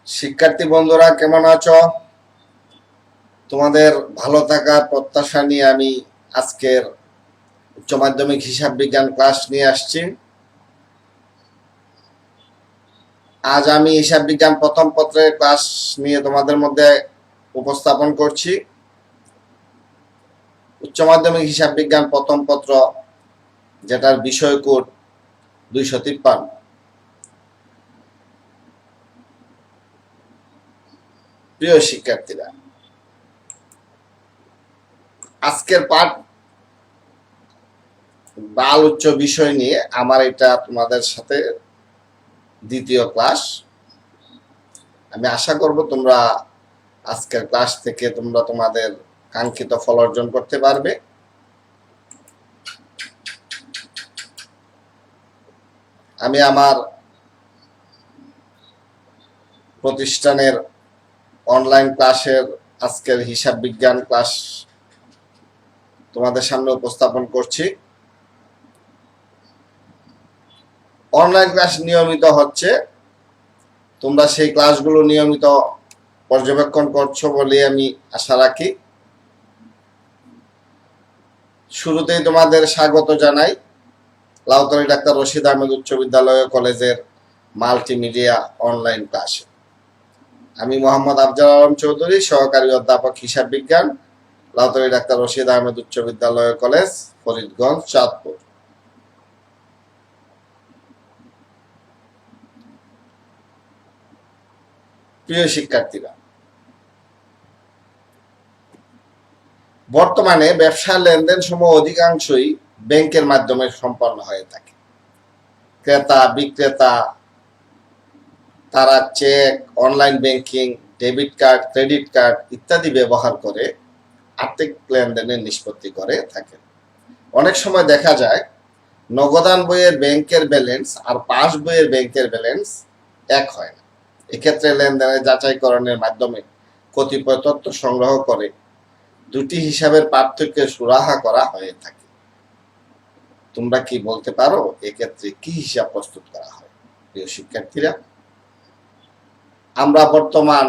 শিক্ষার্থী বন্ধুরা কেমন আছো? তোমাদের ভালো থাকার প্রত্যাশা নিয়ে আমি আজকের উচ্চ মাধ্যমিক হিসাব বিজ্ঞান ক্লাস নিয়ে আসছি। আজ আমি হিসাব বিজ্ঞান প্রথম পত্রের ক্লাস নিয়ে তোমাদের মধ্যে উপস্থাপন করছি। উচ্চ মাধ্যমিক হিসাব বিজ্ঞান প্রথম পত্র, যেটার বিষয় কোড 253। প্রিয় শিক্ষার্থীরা, আজকের পাঠ বাল উচ্চ বিষয় নিয়ে আমার এটা তোমাদের সাথে দ্বিতীয় ক্লাস। আমি আশা করব তোমরা আজকের ক্লাস থেকে তোমরা তোমাদের কাঙ্ক্ষিত ফল অর্জন করতে পারবে। আমি আমার প্রতিষ্ঠানের অনলাইন ক্লাসের আজকের হিসাব বিজ্ঞান ক্লাস তোমাদের সামনে উপস্থাপন করছি। অনলাইন ক্লাস নিয়মিত হচ্ছে, তোমরা সেই ক্লাসগুলো নিয়মিত পর্যবেক্ষণ করছো বলে আমি আশা রাখি। শুরুতেই তোমাদের স্বাগত জানাই লাউতলী ডাক্তার রশিদ আহমেদ উচ্চ বিদ্যালয় কলেজের মাল্টিমিডিয়া অনলাইন ক্লাসে। আমি মোহাম্মদ আফজাল আলম চৌধুরী, সহকারী অধ্যাপক হিসাব বিজ্ঞান, লাউতলী ডাক্তার রশিদ আহমেদ উচ্চ বিদ্যালয় কলেজ, ফরিদগঞ্জ, চাঁদপুর। প্রিয় শিক্ষার্থীরা, বর্তমানে ব্যবসার লেনদেন সমূহ অধিকাংশই ব্যাংকের মাধ্যমে সম্পন্ন হয়ে থাকে। ক্রেতা বিক্রেতা তারা cheque, online banking, debit card, credit card ইত্যাদি ব্যবহার করে আর্থিক লেনদেনের নিষ্পত্তি করে থাকে। অনেক সময় দেখা যায় নগদান বইয়ের ব্যাংকের ব্যালেন্স আর পাস বইয়ের ব্যাংকের ব্যালেন্স এক হয় না। এক্ষেত্রে লেনদেনের যাচাইকরণের মাধ্যমে কতিপয় তথ্য সংগ্রহ করে দুটি হিসাবের পার্থক্যের সুরাহা করা হয়ে থাকে। তোমরা কি বলতে পারো এক্ষেত্রে কি হিসাব প্রস্তুত করা হয়? প্রিয় শিক্ষার্থীরা, আমরা বর্তমান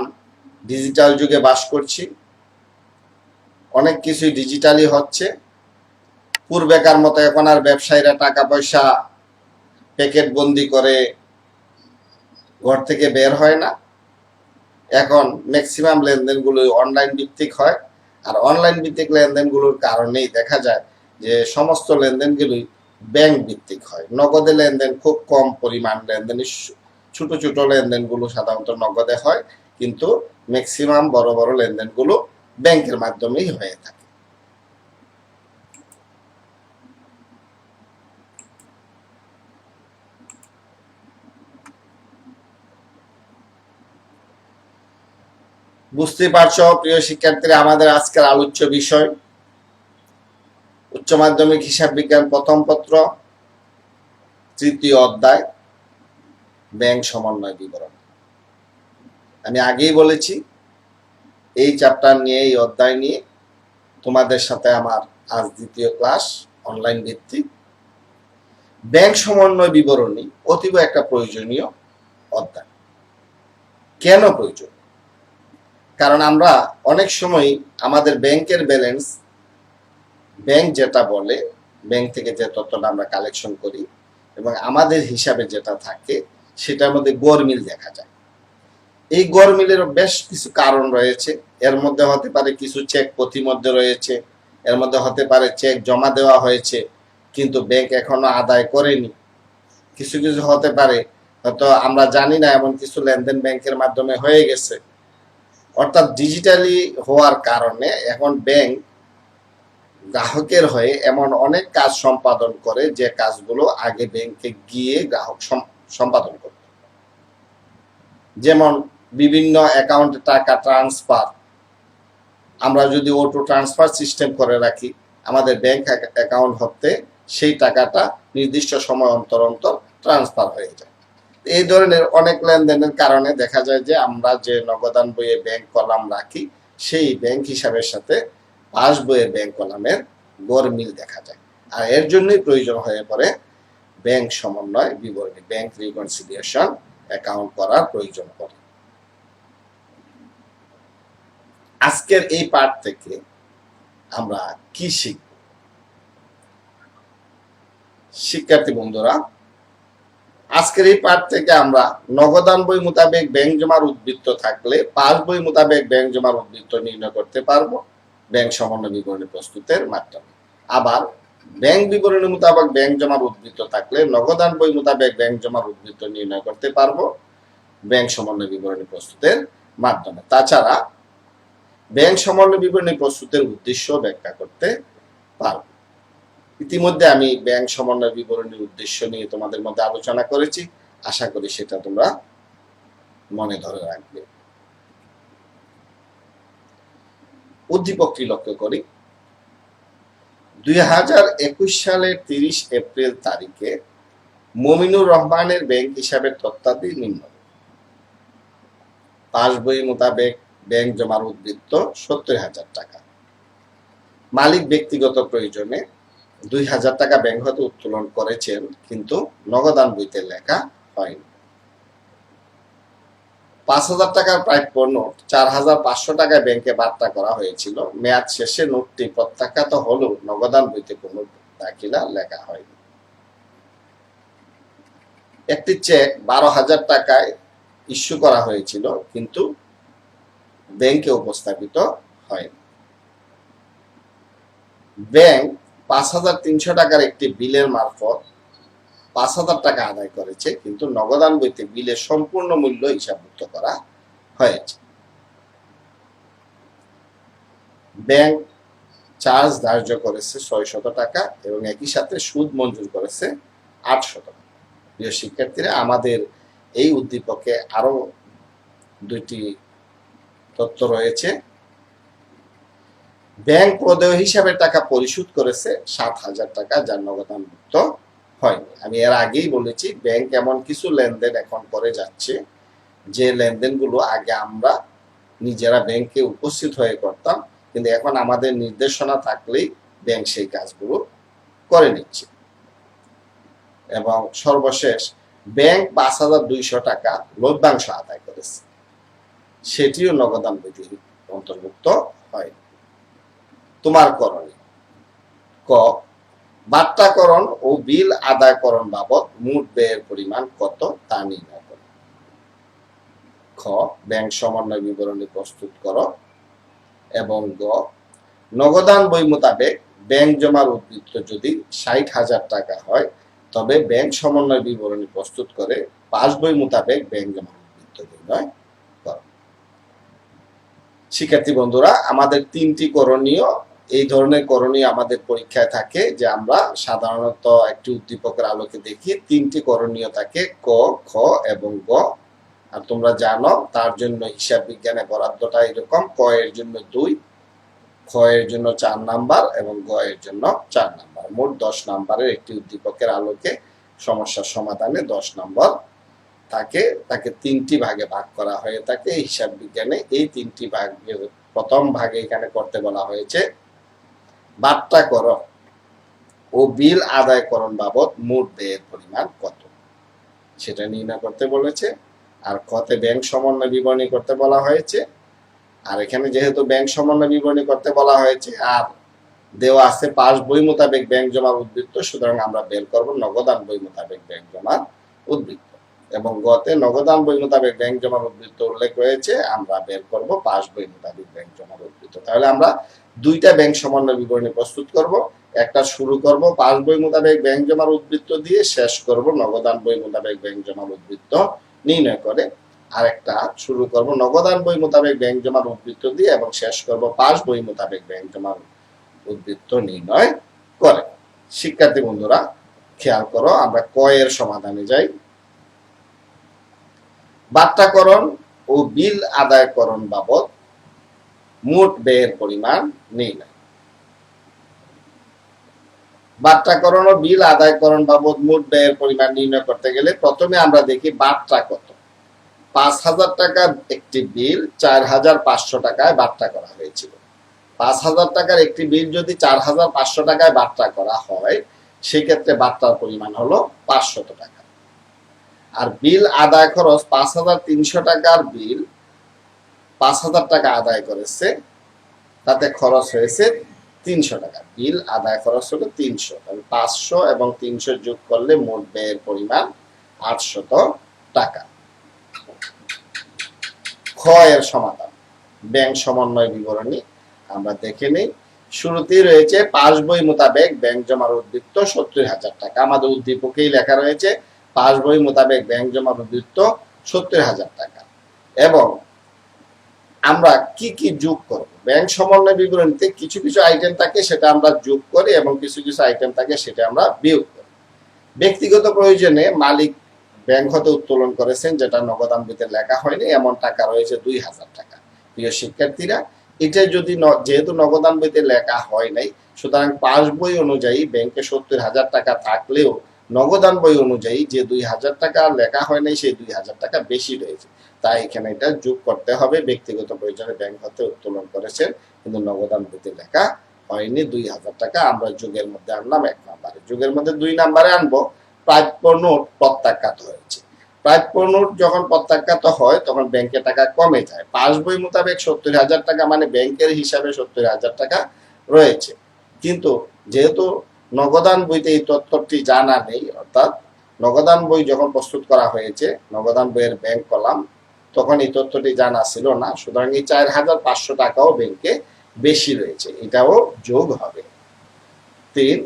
ডিজিটাল যুগে বাস করছি, অনেক কিছুই ডিজিটালি হচ্ছে। পূর্বেকার মতো এখন আর ব্যবসায়ীরা টাকা পয়সা প্যাকেট বন্দি করে ঘর থেকে বের হয় না। এখন ম্যাক্সিমাম লেনদেনগুলো অনলাইন ভিত্তিক হয়, আর অনলাইন ভিত্তিক লেনদেনগুলোর কারণেই দেখা যায় যে সমস্ত লেনদেনগুলোই ব্যাংক ভিত্তিক হয়। নগদে লেনদেন খুব কম পরিমাণ লেনদেন, ছোট ছোট লেনদেনগুলো সাধারণত নগদে হয়, কিন্তু ম্যাক্সিমাম বড় বড় লেনদেনগুলো ব্যাংকের মাধ্যমেই হয়ে থাকে। বুঝতে পারছো প্রিয় শিক্ষার্থীরা, আমাদের আজকের আলোচ্য বিষয় উচ্চ মাধ্যমিক হিসাব বিজ্ঞান প্রথম পত্র, তৃতীয় অধ্যায়, ব্যাংক সমন্বয় বিবরণ। আমি আগেই বলেছি এই চ্যাপ্টার নিয়ে, এই অধ্যায় নিয়ে তোমাদের সাথে আমার আজ দ্বিতীয় ক্লাস, অনলাইন ভিত্তিক। ব্যাংক সমন্বয় বিবরণী অতীব একটা প্রয়োজনীয় অধ্যায়। কেন প্রয়োজন? কারণ আমরা অনেক সময় আমাদের ব্যাংকের ব্যালেন্স, ব্যাংক যেটা বলে, ব্যাংক থেকে যে তথ্যটা আমরা কালেকশন করি এবং আমাদের হিসাবে যেটা থাকে সেটার মধ্যে গরমিল দেখা যায়। এই গরমিলের বেশ কিছু কারণ রয়েছে। এর মধ্যে হতে পারে কিছু চেক প্রতিমধ্যে রয়েছে, এর মধ্যে হতে পারে চেক জমা দেওয়া হয়েছে কিন্তু ব্যাংক এখনো আদায় করেনি। কিছু কিছু হতে পারে হয়তো আমরা জানি না এমন কিছু লেনদেন ব্যাংকের মাধ্যমে হয়ে গেছে। অর্থাৎ ডিজিটালি হওয়ার কারণে এখন ব্যাংক গ্রাহকের হয়ে এমন অনেক কাজ সম্পাদন করে যে কাজগুলো আগে ব্যাংকে গিয়ে গ্রাহক সম্পাদন করত। যেমন বিভিন্ন অ্যাকাউন্টে টাকা ট্রান্সফার, আমরা যদি অটো ট্রান্সফার সিস্টেম করে রাখি, আমাদের ব্যাংক অ্যাকাউন্ট হতে সেই টাকাটা নির্দিষ্ট সময় অন্তর অন্তর ট্রান্সফার হয়ে যায়। এই ধরনের অনেক লেনদেনের কারণে দেখা যায় যে আমরা যে নগদান বইয়ে ব্যাংক কলাম রাখি সেই ব্যাংক হিসাবের সাথে পাস বইয়ের ব্যাংক কলামের গরমিল দেখা যায়। আর এর জন্যই প্রয়োজন হয়ে পড়ে ব্যাংক সমন্বয় বিবরণী, ব্যাংক রিকনসিলিয়েশন অ্যাকাউন্ট করার প্রয়োজন পড়ে। আজকের এই পাঠ থেকে আমরা কি শিখব? শিক্ষার্থী বন্ধুরা, আজকের এই পাঠ থেকে আমরা নগদান বই মোতাবেক ব্যাংক জমার উদ্বৃত্ত থাকলে পাস বই মোতাবেক ব্যাংক জমার উদ্বৃত্ত নির্ণয় করতে পারবো ব্যাংক সমন্বয় বিবরণী প্রস্তুতের মাধ্যমে। আবার ব্যাংক বিবরণী মোতাবেক ব্যাংক জমার উদ্বৃত্ত থাকলে নগদান বই মোতাবেক ব্যাংক জমার উদ্বৃত্ত নির্ণয় করতে পারবো ব্যাংক সমন্বয় বিবরণী প্রস্তুতের মাধ্যমে। তাছাড়া ব্যাংক সমন্বয় বিবরণী প্রস্তুতের উদ্দেশ্য ব্যাখ্যা করতে পারবো। ইতিমধ্যে আমি ব্যাংক সমন্বয় বিবরণীর উদ্দেশ্য নিয়ে তোমাদের মধ্যে আলোচনা করেছি, আশা করি সেটা তোমরা মনে ধরে রাখবে। উদ্দীপকটি লক্ষ্য করি। 2021 সালের 30 এপ্রিল তারিখে মমিনুর রহমানের ব্যাংক হিসাবের তথ্যাদি নিম্ন। পাস বই মোতাবেক ব্যাংক জমার উদ্বৃত্ত 70,000 টাকা। মালিক ব্যক্তিগত প্রয়োজনে 2,000 টাকা ব্যাংক হতে উত্তোলন করেছেন, কিন্তু নগদান বইতে লেখা হয়নি। 5,000 টাকার প্রাপ্য নোট 4,500 টাকায় ব্যাংকে বার্তা করা হয়েছিল। মেয়াদ শেষে নোটটি প্রত্যাখ্যাত হলেও নগদান বইতে কোনো দাখিলা লেখা হয়নি। একটি চেক 12,000 টাকায় ইস্যু করা হয়েছিল, কিন্তু ব্যাংকে উপস্থাপিত হয়নি। ব্যাংক 5,300 টাকার একটি বিলের মারফত 5,000 টাকা আদায় করেছে, কিন্তু নগদান বইতে বিলের সম্পূর্ণ মূল্য হিসাবভুক্ত করা হয়েছে। ব্যাংক চার্জ ধার্য করেছে 600 টাকা এবং একই সাথে সুদ মঞ্জুর করেছে 800 টাকা। প্রিয় শিক্ষার্থীরা, আমাদের এই উদ্দীপকে আরো দুইটি তথ্য রয়েছে। ব্যাংক প্রদেয় হিসাবে টাকা পরিশোধ করেছে 7,000 টাকা, যার নগদানভুক্ত হয়নি। আমি এর আগেই বলেছি, ব্যাংক এমন কিছু লেনদেন এখন করে যাচ্ছে যে লেনদেনগুলো আগে আমরা নিজেরা ব্যাংকে উপস্থিত হয়ে করতাম, কিন্তু এখন আমাদের নির্দেশনা থাকলেই ব্যাংক সেই কাজগুলো করে নিচ্ছে। এবং সর্বশেষ ব্যাংক 5,200 টাকা লভ্যাংশ আদায় করেছে, সেটিও নগদান বইতে অন্তর্ভুক্ত হয়নি। তোমার করণীয়: ক, বাট্টাকরণ ও বিল আদায়করণ বাবদ মোট ব্যয়ের পরিমাণ কত তা নির্ণয় করো। খ, ব্যাংক সমন্বয় বিবরণী প্রস্তুত করো। এবং গ, নগদান বই মোতাবেক ব্যাংক জমার উদ্বৃত্ত যদি 60,000 টাকা হয়, তবে ব্যাংক সমন্বয় বিবরণী প্রস্তুত করে পাস বই মোতাবেক ব্যাংক জমার উদ্বৃত্ত নির্ণয় করো। শিক্ষার্থী বন্ধুরা, আমাদের 3টি করণীয়, এই ধরনের করণীয় আমাদের পরীক্ষায় থাকে, যে আমরা সাধারণত একটি উদ্দীপকের আলোকে দেখি 3টি করণীয় থাকে, ক, খ এবং গ। আর তোমরা জানো তার জন্য হিসাব বিজ্ঞানে বরাদ্দটা এরকম: ক এর জন্য 2, খ এর জন্য 4 নাম্বার এবং গ এর জন্য 4 নাম্বার। মোট 10 নাম্বারের একটি উদ্দীপকের আলোকে সমস্যার সমাধানে 10 নম্বর থাকে। তাকে 3টি ভাগে ভাগ করা হয়ে থাকে হিসাব বিজ্ঞানে। এই 3টি ভাগের প্রথম ভাগে এখানে করতে বলা হয়েছে বাট্টাকরণ ও বিল আদায়করণ বাবদ মোট ব্যয়ের পরিমাণ কত, সেটা নির্ণয় করতে বলেছে। আর খতে ব্যাংক সমন্বয় বিবরণী করতে বলা হয়েছে। আর এখানে যেহেতু ব্যাংক সমন্বয় বিবরণী করতে বলা হয়েছে আর দেওয়া আছে পাস বই মোতাবেক ব্যাংক জমার উদ্বৃত্ত, সুতরাং আমরা বের করব নগদান বই মোতাবেক ব্যাংক জমার উদ্বৃত্ত। এবং গতে নগদান বই মোতাবেক ব্যাংক জমার উদ্বৃত্ত উল্লেখ রয়েছে, আমরা বের করব পাস বই মোতাবেক ব্যাংক জমার উদ্বৃত্ত। তাহলে আমরা 2টা ব্যাংক সমন্বয় বিবরণী প্রস্তুত করব। একটা শুরু করব পাস বই মোতাবেক ব্যাংক জমার উদ্বৃত্ত দিয়ে, শেষ করব নগদান বই মোতাবেক ব্যাংক জমার উদ্বৃত্ত নির্ণয় করে। আর একটা শুরু করব নগদান বই মোতাবেক ব্যাংক জমার উদ্বৃত্ত দিয়ে এবং শেষ করব পাস বই মোতাবেক ব্যাংক জমার উদ্বৃত্ত নির্ণয় করে। শিক্ষার্থী বন্ধুরা, খেয়াল করো, আমরা ক এর সমাধানে যাই। বাট্টাকরণ ও বিল আদায়করণ বাবদ মোট ব্যয়ের পরিমাণ নির্ণয়। বাট্টাকরণ ও বিল আদায়করণ বাবদ মোট ব্যয়ের পরিমাণ নির্ণয় করতে গেলে প্রথমে আমরা দেখি বাট্টা কত। 5,000 টাকার একটি বিল 4,500 টাকায় বাট্টা করা হয়েছিল। 5,000 টাকার একটি বিল যদি 4,500 টাকায় বাট্টা করা হয়, সেক্ষেত্রে বাট্টার পরিমাণ হলো 500 টাকা। আর বিল আদায় খরচ 5,300 টাকার বিল 5,000 টাকা আদায় করেছে, তাতে খরচ হয়েছে 300 টাকা। বিল আদায় খরচ হলো 300, তাহলে 500 এবং 300 যোগ করলে মোট ব্যয়ের পরিমাণ 800 টাকা। খ এর সমাধান, ব্যাংক সমন্বয় বিবরণী আমরা দেখে নিই। শুরুতেই রয়েছে পাস বই মোতাবেক ব্যাংক জমার উদ্বৃত্ত 70,000 টাকা। আমাদের উদ্দীপকেই লেখা রয়েছে পাস বই মোতাবেক ব্যাংক জমার উদ্বৃত্ত 70,000 টাকা। এবং আমরা কি কি যোগ করব, ব্যাংক সমন্বয় বিবরণীতে কিছু কিছু আইটেম থাকে সেটা আমরা যোগ করি এবং কিছু কিছু আইটেম থাকে সেটা আমরা বিয়োগ করি। ব্যক্তিগত প্রয়োজনে মালিক ব্যাংক হতে উত্তোলন করেছেন, যেটা নগদান বইতে লেখা হয়নি, এমন টাকা রয়েছে 2,000 টাকা। প্রিয় শিক্ষার্থীরা, এটা যদি যেহেতু নগদান বইতে লেখা হয় নাই, সুতরাং পাস বই অনুযায়ী ব্যাংকে 70,000 টাকা থাকলেও নগদান বই অনুযায়ী যে 2,000 টাকা লেখা হয় নাই সেই 2,000 টাকা বেশি রয়েছে, তাই এখানে এটা যোগ করতে হবে। ব্যক্তিগত প্রয়োজনে ব্যাংক হতে উত্তোলন করেছেন কিন্তু নগদান বইতে লেখা হয়নি 2,000 টাকা। আমরা যুগের মধ্যে আনলাম 1 নম্বরে। যুগের মধ্যে 2 নম্বরে আনবো প্রাপ্য নোট প্রত্যাখ্যাত হয়েছে। প্রাপ্য নোট যখন প্রত্যাখ্যাত হয় তখন ব্যাংকে টাকা কমে যায়। পাস বই মোতাবেক 70,000 টাকা মানে ব্যাংকের হিসাবে 70,000 টাকা রয়েছে, কিন্তু যেহেতু নগদান বইতে এই তথ্যটি জানা নেই, অর্থাৎ নগদান বই যখন প্রস্তুত করা হয়েছে নগদান বইয়ের ব্যাংক কলাম, তখন এই তথ্যটি জানা ছিল না, সুতরাং এই 4,500 টাকাও ব্যাংকে বেশি রয়েছে, এটাও যোগ হবে। 3,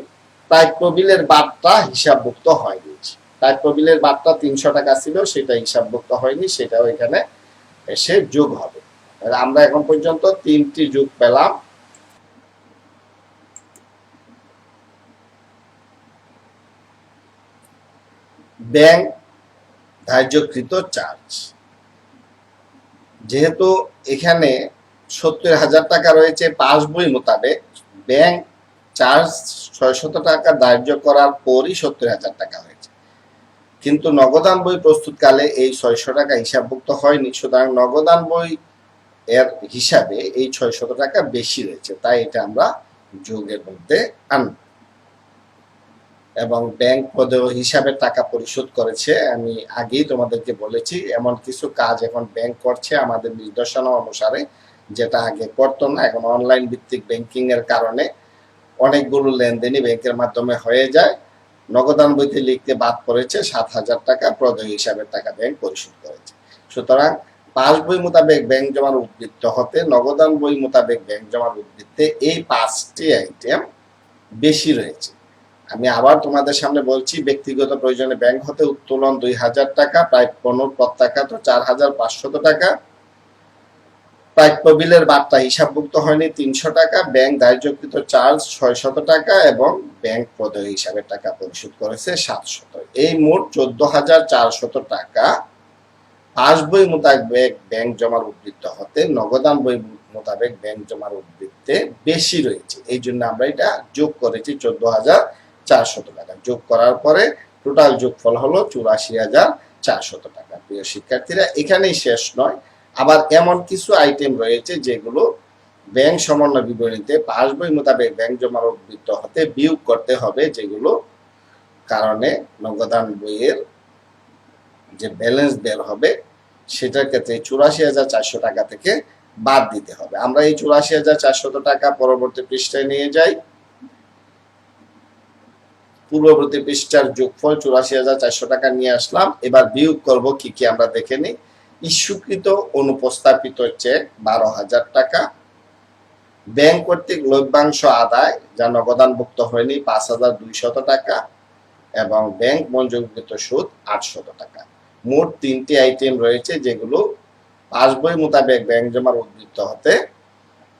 প্রাপ্য বিলের বার্তা হিসাবভুক্ত হয়নি। প্রাপ্য বিলের বার্তা 300 টাকা ছিল, সেটা হিসাবভুক্ত হয়নি, সেটাও এখানে এসে যোগ হবে। আমরা এখন পর্যন্ত 3টি যোগ পেলাম। ব্যাংক ধার্যকৃত চার্জ, যেহেতু এখানে 70,000 টাকা রয়েছে পাস বই মোতাবেক, ব্যাংক চার্জ 600 টাকা ধার্য করার পরই 70,000 টাকা হয়েছে, কিন্তু নগদান বই প্রস্তুতকালে এই 600 টাকা হিসাবভুক্ত হয়নি, সুতরাং নগদান বই এর হিসাবে এই 600 টাকা বেশি রয়েছে, তাই এটা আমরা যোগের মধ্যে আনব। এবং ব্যাংক পদেও হিসাবে টাকা পরিশোধ করেছে, আমি আগেই তোমাদেরকে বলেছি এমন কিছু কাজ এখন ব্যাংক করছে আমাদের নির্দেশনা অনুসারে, যেটা আগে করতো না। এখন অনলাইন ভিত্তিক ব্যাংকিং এর কারণে অনেকগুলো লেনদেনই ব্যাংকের মাধ্যমে হয়ে যায়। নগদান বইতে লিখতে বাদ পড়েছে 7,000 টাকা, প্রদেয় হিসাবের টাকা ব্যাংক পরিশোধ করেছে। সুতরাং পাস বই মোতাবেক ব্যাংক জমার উদ্বৃত্ত হতে নগদান বই মোতাবেক ব্যাংক জমার উদ্বৃত্তে এই 5টি আইটেম বেশি রয়েছে। আমি আবার তোমাদের সামনে বলছি, ব্যক্তিগত প্রয়োজনে ব্যাংক হতে উত্তোলন 2,000 টাকা, প্রাপ্য নোট প্রত্যাখ্যাত 4,500 টাকা, প্রাপ্য বিলের বার্তা হিসাবভুক্ত হয়নি 300 টাকা, ব্যাংক ধার্যকৃত চার্জ 600 টাকা এবং ব্যাংক প্রদেয় হিসাবের টাকা পরিশোধ করেছে 700। এই মোট 14,400 টাকা পাস বই মোতাবেক ব্যাংক জমার উদ্বৃত্ত হতে নগদান বই মোতাবেক ব্যাংক জমার উদ্বৃত্তে বেশি রয়েছে, এই জন্য আমরা এটা যোগ করেছি 14,400 টাকা। যোগ করার পরে টোটাল যোগফল হলো 84,400 টাকা। প্রিয় শিক্ষার্থীরা, এখানেই শেষ নয়, আবার এমন কিছু আইটেম রয়েছে যেগুলো ব্যাংক সমন্বয় বিবরণীতে পাস বই মোতাবেক ব্যাংক জমার উদ্বৃত্ত হতে বিয়োগ করতে হবে, যেগুলো কারণে নগদান বইয়ের যে ব্যালেন্স বের হবে সেটার ক্ষেত্রে 84,400 টাকা থেকে বাদ দিতে হবে। আমরা এই 84,400 টাকা পরবর্তী পৃষ্ঠায় নিয়ে যাই। পূর্ববর্তী পৃষ্ঠার যোগফল 84,400 টাকা নিয়ে আসলাম। এবার বিয়োগ করব কি কি আমরা দেখে নিই। ইস্যুকৃত অনুপস্থাপিত চেক 12,000 টাকা, ব্যাংক কর্তৃক লভ্যাংশ আদায় যা নগদানভুক্ত হয়নি 5,200 টাকা এবং ব্যাংক মঞ্জুরকৃত সুদ 800 টাকা। মোট 3টি আইটেম রয়েছে যেগুলো পাস বই মোতাবেক ব্যাংক জমার উদ্বৃত্ত হতে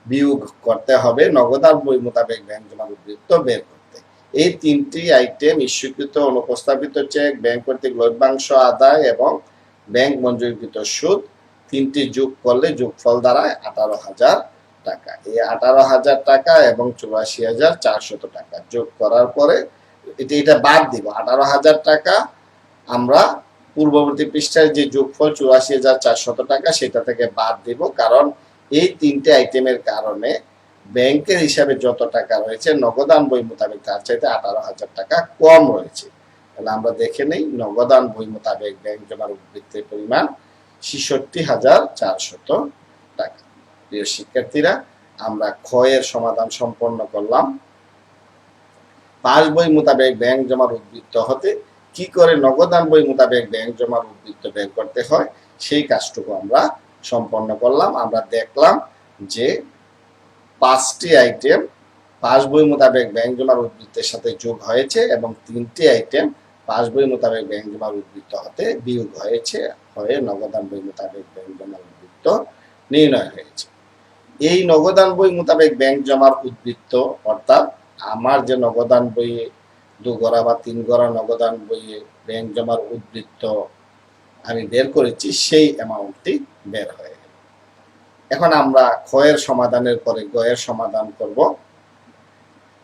বিয়োগ করতে হবে নগদান বই মোতাবেক ব্যাংক জমার উদ্বৃত্ত বের করতে। এই 3টি আইটেম ইস্যুকৃত অনুপস্থাপিত চেক, ব্যাংক কর্তৃক লভ্যাংশ আদায় এবং ব্যাংক মঞ্জুরকৃত সুদ, 3টি যোগ করলে যোগফল দাঁড়ায় 18,000 টাকা। এই 18,000 টাকা এবং 84,400 টাকা যোগ করার পরে এটা বাদ দিব। 18,000 টাকা আমরা পূর্ববর্তী পৃষ্ঠায় যে যোগফল 84,400 টাকা সেটা থেকে বাদ দিব, কারণ এই 3টে আইটেমের কারণে ব্যাংকের হিসাবে যত টাকা রয়েছে নগদান বই মোতাবেক তার চাইতে 18,000 টাকা কম রয়েছে। তাহলে আমরা দেখে নেই, নগদান বই মোতাবেক ব্যাংক জমার উদ্বৃত্তের পরিমাণ 66,400 টাকা। প্রিয় শিক্ষার্থীরা, আমরা খ এর সমাধান সম্পন্ন করলাম। পাস বই মোতাবেক ব্যাংক জমার উদ্বৃত্ত হতে কি করে নগদান বই মোতাবেক ব্যাংক জমার উদ্বৃত্ত বের করতে হয় সেই কাজটুকু আমরা সম্পন্ন করলাম। আমরা দেখলাম যে 5টি আইটেম পাস বই মোতাবেক ব্যাংক জমার উদ্বৃত্তের সাথে যোগ হয়েছে এবং 3টি আইটেম পাস বই মোতাবেক ব্যাংক জমার উদ্বৃত্ত হতে বিয়োগ হয়েছে, হয়ে নগদান বই মোতাবেক ব্যাংক জমার উদ্বৃত্ত নির্ণয় হয়েছে। এই নগদান বই মোতাবেক ব্যাংক জমার উদ্বৃত্ত অর্থাৎ আমার যে নগদান বইয়ে 2 গড়া বা 3 গড়া নগদান বইয়ে ব্যাংক জমার উদ্বৃত্ত আমি বের করেছি সেই অ্যামাউন্টটি বের হয়ে গেল। এখন আমরা খ এর সমাধানের পরে গ এর সমাধান করব।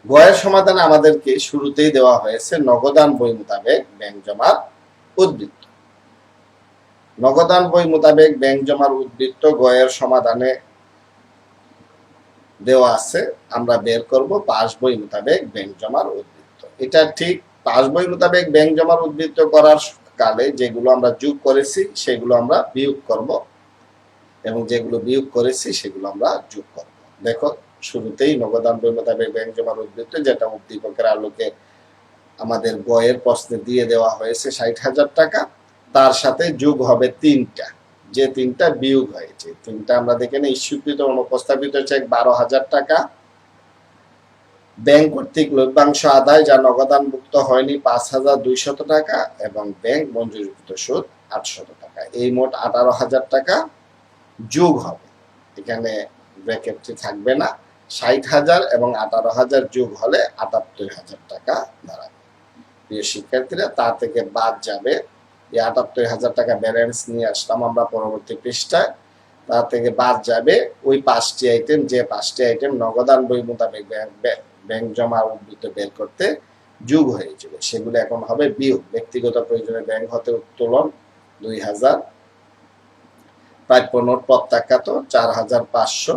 গ এর সমাধানে আমাদেরকে শুরুতেই দেওয়া হয়েছে নগদান বই মোতাবেক ব্যাংক জমার উদ্বৃত্ত। নগদান বই মোতাবেক ব্যাংক জমার উদ্বৃত্ত গ এর সমাধানে দেওয়া আছে। আমরা বের করব পাস বই মোতাবেক ব্যাংক জমার উদ্বৃত্ত। এটা ঠিক পাস বই মোতাবেক ব্যাংক জমার উদ্বৃত্ত করার কালে যেগুলো আমরা যোগ করেছি সেগুলো আমরা বিয়োগ করব এবং যেগুলো বিয়োগ করেছি সেগুলো আমরা যোগ করব। দেখো শুরুতেই নগদান বই মোতাবেক ব্যাংক জমার উদ্বৃত্ত, যেটা উদ্দীপকের আলোকে আমাদের গ এর প্রশ্নে দিয়ে দেওয়া হয়েছে 60,000 টাকা, তার সাথে যোগ হবে 3টা, যে 3টা বিয়োগ হয়েছে 3টা আমরা দেখে নিই। ইস্যুকৃত অনুপস্থাপিত চেক 12,000 টাকা, ব্যাংক কর্তৃক লভ্যাংশ আদায় যা নগদানভুক্ত হয়নি 5,200 টাকা এবং ব্যাংক মঞ্জুরিকৃত সুদ 800 টাকা। এই মোট 18,000 টাকা যোগ হবে। এখানে ব্র্যাকেটটি থাকবে না, 60,000 এবং 18,000 যোগ হলে 78,000 টাকা দাঁড়াবে। প্রিয় শিক্ষার্থীরা, তা থেকে বাদ যাবে এই 78,000 টাকা ব্যালেন্স নিয়ে আসলাম আমরা পরবর্তী পৃষ্ঠায়। তা থেকে বাদ যাবে ওই 5টি আইটেম, যে 5টি আইটেম নগদান বই মোতাবেক ব্যাংক জমা উদ্বৃত্ত বের করতে যোগ হয়েছিল, সেগুলো এখন হবে বিয়োগ। ব্যক্তিগত প্রয়োজনে ব্যাংক হতে উত্তোলন 2,000, প্রাপ্য নোট প্রত্যাখ্যাত 4,500,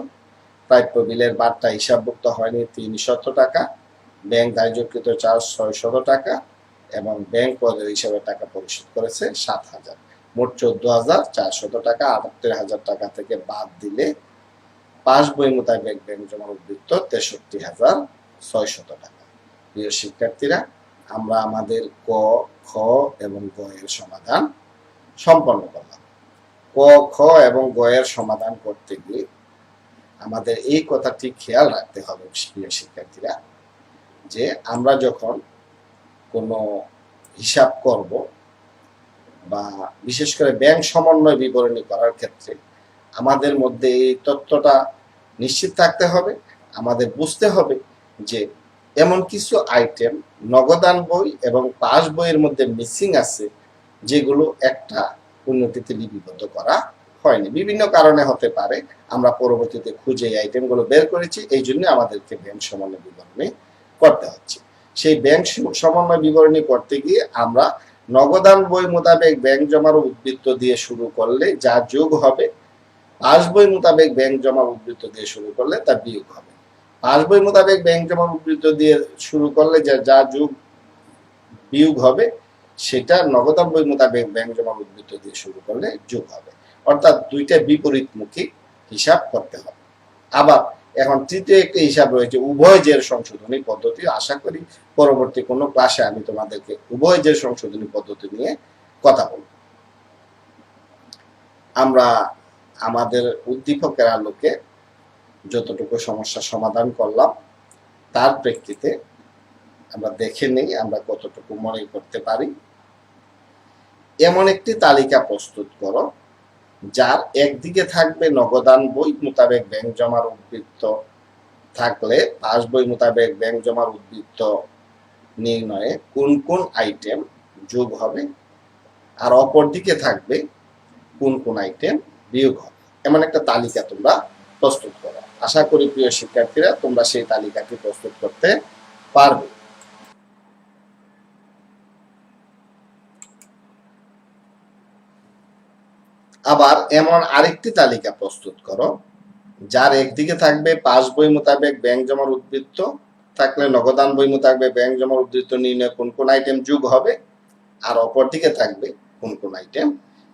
প্রাপ্য বিলের বার্তা হিসাবভুক্ত হয়নি 300 টাকা, ব্যাংক ধার্যকৃত চার্জ 600 টাকা এবং ব্যাংক পদের হিসাবে টাকা পরিশোধ করেছে 7,000। মোট 14,400 টাকা। 78,000 টাকা থেকে বাদ দিলে পাস বই মোতাবেক ব্যাংক জমার উদ্বৃত্ত 63,600 টাকা। প্রিয় শিক্ষার্থীরা, আমরা আমাদের ক, খ এবং গ এর সমাধান সম্পন্ন করলাম। ক, খ এবং গ এর সমাধান করতে গিয়ে আমাদের এই কথাটি খেয়াল রাখতে হবে প্রিয় শিক্ষার্থীরা, যে আমরা যখন কোনো হিসাব করব বা বিশেষ করে ব্যাংক সমন্বয় বিবরণী করার ক্ষেত্রে আমাদের মধ্যে এই তথ্যটা নিশ্চিত থাকতে হবে। আমাদের বুঝতে হবে যে এমন কিছু আইটেম নগদান বই এবং পাস বইয়ের মধ্যে মিসিং আছে, যেগুলো একটা উন্নতিতে লিপিবদ্ধ করা হয়নি। বিভিন্ন কারণে হতে পারে, আমরা পরবর্তীতে খুঁজে এই আইটেমগুলো বের করেছি, এই জন্য আমাদেরকে ব্যাংক সমন্বয় বিবরণী করতে হচ্ছে। সেই ব্যাংক সমন্বয় বিবরণী করতে গিয়ে আমরা নগদান বই মোতাবেক ব্যাংক জমার উদ্বৃত্ত দিয়ে শুরু করলে যা যোগ হবে, পাস বই মোতাবেক ব্যাংক জমার উদ্বৃত্ত দিয়ে শুরু করলে তা বিয়োগ হবে। পাস বই মোতাবেক ব্যাংক জমার উদ্বৃত্ত দিয়ে শুরু করলে যা যোগ বিয়োগ হবে সেটা নগদান বই মোতাবেক ব্যাংক জমার উদ্বৃত্ত দিয়ে শুরু করলে যোগ হবে। অর্থাৎ দুইটা বিপরীতমুখী হিসাব করতে হবে। আবার এখন তৃতীয় একটি হিসাব রয়েছে উভয় জের সংশোধনী পদ্ধতি। আশা করি পরবর্তী কোনো ক্লাসে আমি তোমাদেরকে উভয় জের সংশোধনী পদ্ধতি নিয়ে কথা বলব। আমরা আমাদের উদ্দীপকের আলোকে যতটুকু সমস্যা সমাধান করলাম তার প্রেক্ষিতে আমরা দেখে নেই আমরা কতটুকু মনে করতে পারি। এমন একটি তালিকা প্রস্তুত করো যার একদিকে থাকবে নগদান বই মোতাবেক ব্যাংক জমার উদ্বৃত্ত থাকলে পাস বই মোতাবেক ব্যাংক জমার উদ্বৃত্ত নির্ণয়ে কোন কোন আইটেম যোগ হবে, আর অপর দিকে থাকবে কোন কোন আইটেম বিয়োগ হবে। এমন একটা তালিকা তোমরা প্রস্তুত করো। আশা করি প্রিয় শিক্ষার্থীরা তোমরা সেই তালিকাটি প্রস্তুত করতে পারবে। আবার এমন আরেকটি তালিকা প্রস্তুত করো যার একদিকে থাকবে পাস বই মোতাবেক ব্যাংক জমার উদ্বৃত্ত থাকলে নগদান বই মোতাবেক ব্যাংক জমার উদ্বৃত্ত নির্ণয়ে কোন কোন আইটেম যোগ হবে, আর অপর দিকে থাকবে কোন কোন আইটেম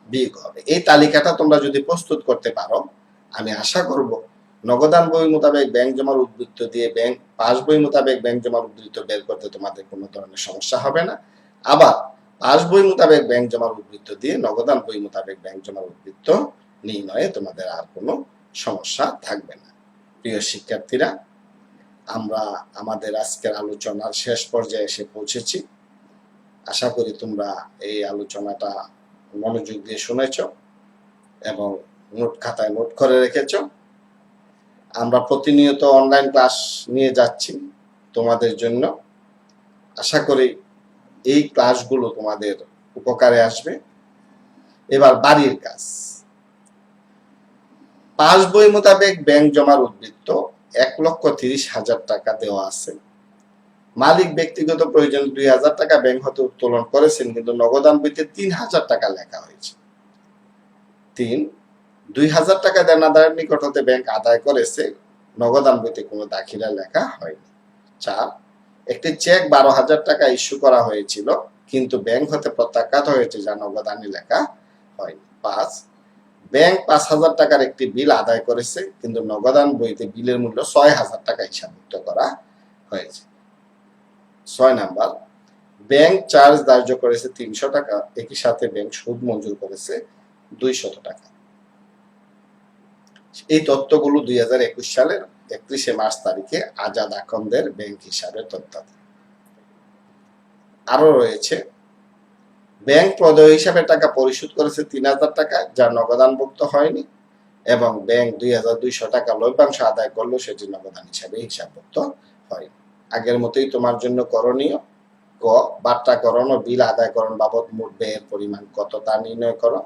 বিয়োগ হবে। এই তালিকাটা তোমরা যদি প্রস্তুত করতে পারো, আমি আশা করব নগদান বই মোতাবেক ব্যাংক জমার উদ্বৃত্ত দিয়ে ব্যাংক পাস বই মোতাবেক ব্যাংক জমার উদ্বৃত্ত বের করতে তোমাদের কোনো ধরনের সমস্যা হবে না। আবার পাস বই মোতাবেক ব্যাংক জমার উদ্বৃত্ত দিয়ে নগদান বই মোতাবেক ব্যাংক জমার উদ্বৃত্ত নির্ণয়ে তোমাদের আর কোনো সমস্যা থাকবে না। প্রিয় শিক্ষার্থীরা, আমরা আমাদের আজকের আলোচনার শেষ পর্যায়ে এসে পৌঁছেছি। আশা করি তোমরা এই আলোচনাটা মনোযোগ দিয়ে শুনেছ এবং নোট খাতায় নোট করে রেখেছ। আমরা প্রতিনিয়ত অনলাইন ক্লাস নিয়ে যাচ্ছি তোমাদের জন্য। আশা করি এই ক্লাসগুলো তোমাদের উপকারে আসবে। এবার বাড়ির কাজ। পাস বই মোতাবেক ব্যাংক জমার উদ্বৃত্ত 1,30,000 টাকা দেওয়া আছে। মালিক ব্যক্তিগত প্রয়োজনে 2,000 টাকা ব্যাংক হতে উত্তোলন করেছেন, কিন্তু নগদান বইতে 3,000 টাকা লেখা হয়েছে। 2,000 টাকা দেনাদারের নিকট হতে ব্যাংক আদায় করেছে, নগদান বইতে কোনো দাখিলা লেখা হয়নি। 4, একটি চেক 12,000 টাকা ইস্যু করা হয়েছিল, কিন্তু ব্যাংক হতে প্রত্যাখ্যাত হয়েছে, যা নগদানে লেখা হয়নি। 5, ব্যাংক 5,000 টাকার একটি বিল আদায় করেছে, কিন্তু নগদান বইতে বিলের মূল্য 6,000 টাকা হিসাবভুক্ত করা হয়েছে। 6 নাম্বার, ব্যাংক চার্জ ধার্য করেছে 300 টাকা, একই সাথে ব্যাংক সুদ মঞ্জুর করেছে 200 টাকা। এই তথ্যগুলো 2021 সালের 31শে মার্চ তারিখে আজাদ আকন্দের ব্যাংক হিসাবের তথ্য। আরো রয়েছে, ব্যাংক প্রদেয় হিসাবে টাকা পরিশোধ করেছে 3,000 টাকা, যা নগদানভুক্ত হয়নি, এবং ব্যাংক 2,200 টাকা লভ্যাংশ আদায় করলো, সেটি নগদান হিসাবে হিসাবভুক্ত হয়নি। আগের মতোই তোমার জন্য করণীয়: ক, বাট্টাকরণ ও বিল আদায়করণ বাবদ মোট ব্যয়ের পরিমাণ কত তা নির্ণয় করো।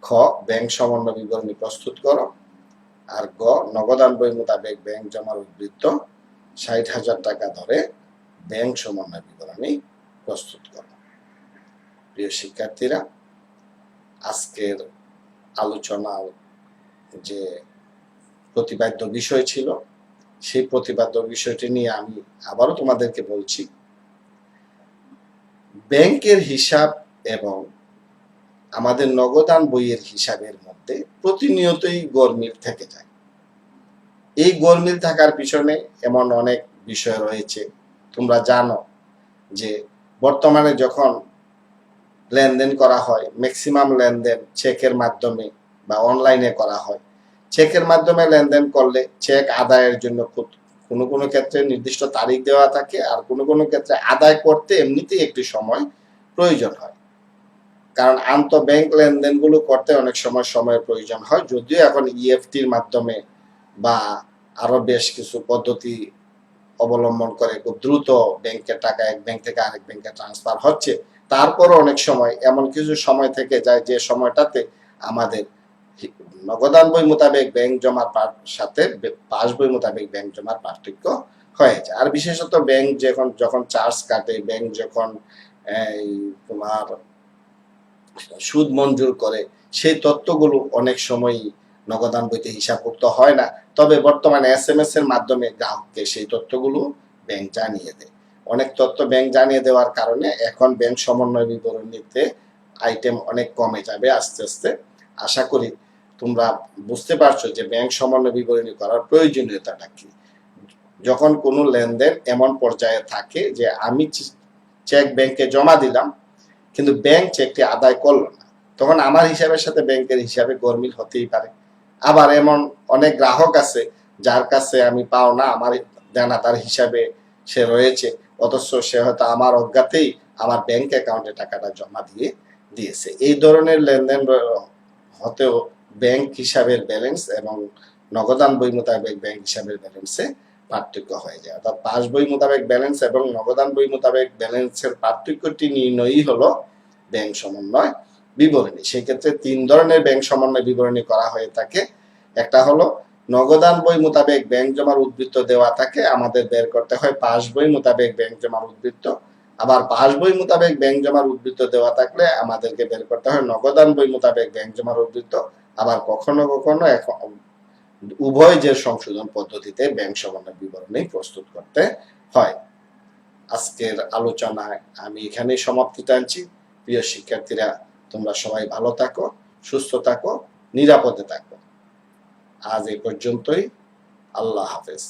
খ, ব্যাংক সমন্বয় বিবরণী প্রস্তুত করো। আর গ, নগদান বই মোতাবেক ব্যাংক জমার উদ্বৃত্ত 60,000 টাকা ধরে ব্যাংক সমন্বয় বিবরণী প্রস্তুত করো। প্রিয় শিক্ষার্থীরা, আজকের আলোচনার যে প্রতিপাদ্য বিষয় ছিল, সেই প্রতিপাদ্য বিষয়টি নিয়ে আমি আবারও তোমাদেরকে বলছি। ব্যাংকের হিসাব এবং আমাদের নগদান বইয়ের হিসাবের মধ্যে প্রতিনিয়তই গরমিল থেকে যায়। এই গরমিল থাকার পিছনে এমন অনেক বিষয় রয়েছে। তোমরা জানো যে বর্তমানে যখন লেনদেন করা হয়, ম্যাক্সিমাম লেনদেন চেকের মাধ্যমে বা অনলাইনে করা হয়। চেকের মাধ্যমে লেনদেন করলে চেক আদায়ের জন্য কোনো কোনো ক্ষেত্রে নির্দিষ্ট তারিখ দেওয়া থাকে, আর কোনো কোনো ক্ষেত্রে আদায় করতে এমনিতেই একটি সময় প্রয়োজন হয়। কারণ আন্তঃব্যাংক লেনদেনগুলো করতে অনেক সময় সময়ের প্রয়োজন হয়, যদিও এখন ইএফটির মাধ্যমে বা আরো বেশ কিছু পদ্ধতি অবলম্বন করে খুব দ্রুত ব্যাংকের টাকা এক ব্যাংক থেকে আরেক ব্যাংকে ট্রান্সফার হচ্ছে। তারপরও অনেক সময় এমন কিছু সময় থেকে যায় যে সময়টাতে আমাদের নগদান বই মোতাবেক ব্যাংক জমার সাথে পাস বই মোতাবেক ব্যাংক জমার পার্থক্য হয়ে যায়। আর বিশেষত ব্যাংক যখন চার্জ কাটে, ব্যাংক যখন তোমার সুদ মঞ্জুর করে, সেই তথ্যগুলো অনেক সময় নগদান বইতে হিসাবভুক্ত হয় না। তবে বর্তমানে SMS এর মাধ্যমে গ্রাহককে সেই তথ্যগুলো ব্যাংক জানিয়ে দেয়। অনেক তথ্য ব্যাংক জানিয়ে দেওয়ার কারণে এখন ব্যাংক সমন্বয় বিবরণীতে আইটেম অনেক কমে যাবে আস্তে আস্তে। আশা করি তোমরা বুঝতে পারছো যে ব্যাংক সমন্বয় বিবরণী করার প্রয়োজনীয়তাটা কি। যখন কোনো লেনদেন এমন পর্যায়ে থাকে যে আমি চেক ব্যাংকে জমা দিলাম, কিন্তু ব্যাংক চেকটি আদায় করলো না, তখন আমার হিসাবের সাথে ব্যাংকের হিসাবে গরমিল হতেই পারে। আবার এমন অনেক গ্রাহক আছে যার কাছে আমি পাওনা আমার দেনাদার হিসাবে সে রয়েছে, অথচ সে হয়তো আমার অজ্ঞাতেই আমার ব্যাংক অ্যাকাউন্টে টাকাটা জমা দিয়েছে। এই ধরনের লেনদেন হতেও ব্যাংক হিসাবের ব্যালেন্স এবং নগদান বই মোতাবেক ব্যাংক হিসাবের ব্যালেন্সে পার্থক্য হয়ে যায়। অর্থাৎ পাস বই মোতাবেক ব্যালেন্স এবং নগদান বই মোতাবেক ব্যালেন্সের পার্থক্যটি নির্ণয়ই হলো ব্যাংক সমন্বয় বিবরণী। সেই ক্ষেত্রে 3 ধরনের ব্যাংক সমন্বয় বিবরণী করা হয়ে থাকে। একটা হলো নগদান বই মোতাবেক ব্যাংক জমার উদ্বৃত্ত দেওয়া থাকে, আমাদের বের করতে হয় পাস বই মোতাবেক ব্যাংক জমার উদ্বৃত্ত। আবার পাস বই মোতাবেক ব্যাংক জমার উদ্বৃত্ত দেওয়া থাকলে আমাদেরকে বের করতে হয় নগদান বই মোতাবেক ব্যাংক জমার উদ্বৃত্ত। আবার কখনো কখনো উভয় যে সংশোধন পদ্ধতিতে ব্যাংক সমন্বয় বিবরণী প্রস্তুত করতে হয়। আজকের আলোচনায় আমি এখানেই সমাপ্তি টানছি। প্রিয় শিক্ষার্থীরা, তোমরা সবাই ভালো থাকো, সুস্থ থাকো, নিরাপদে থাকো। আজ এই পর্যন্তই। আল্লাহ হাফেজ।